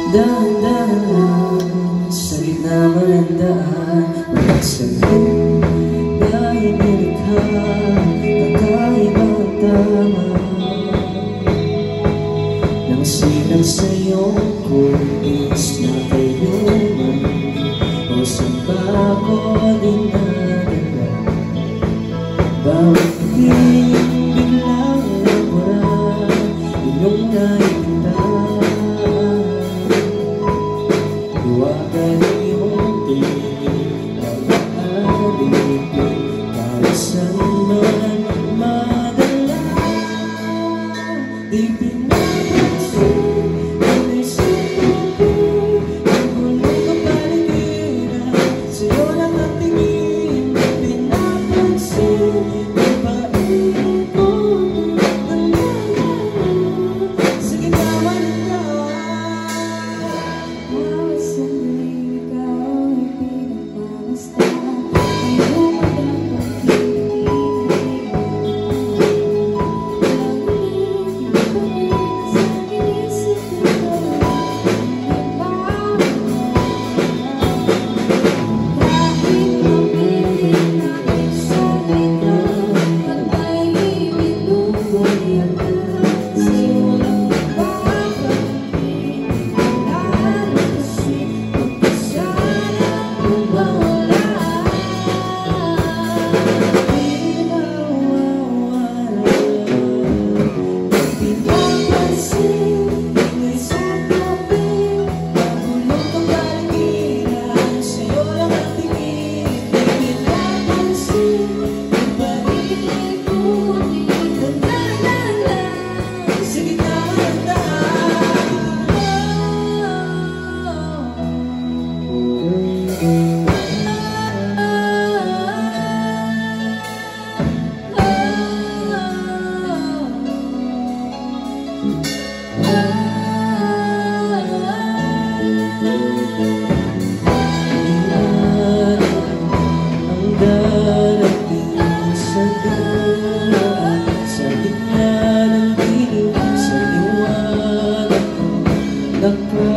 Dahan-dahan lang sa gitna mo ng daan, magsalit dahil nilikha kakaibang tama nang silang sa iyong kulis na kailanman o saan ba ako dinadala. Bawat paging biglang nawala iyong nakikita. Huwagan iyong tingin ang maalipin kahit saan man madala. Di pinapansin ang isip ko, ang gulong kapaligiran, sa'yo lang ang tingin. Di pinapansin ang paingin ko, sa gitna ng daan. Bawat sandaling ikaw ay pinagpapasta. Ayaw mo dapat kinikita. Sa inisip ko kahit mapilit na sabi ka, at may ibinubuhay ka. Sa'yo lang babangkin ang isip ko, sana kung mawala. Di nawawala. Di pinapansin ang isang tabi, magulong kapaligiran, sa'yo lang ang tingin. Di pinapansin ang paligid ko, nagdadala sa gitna ng daan. Ang darating sa daan, sa gitna ng dilim, sa liwanag ko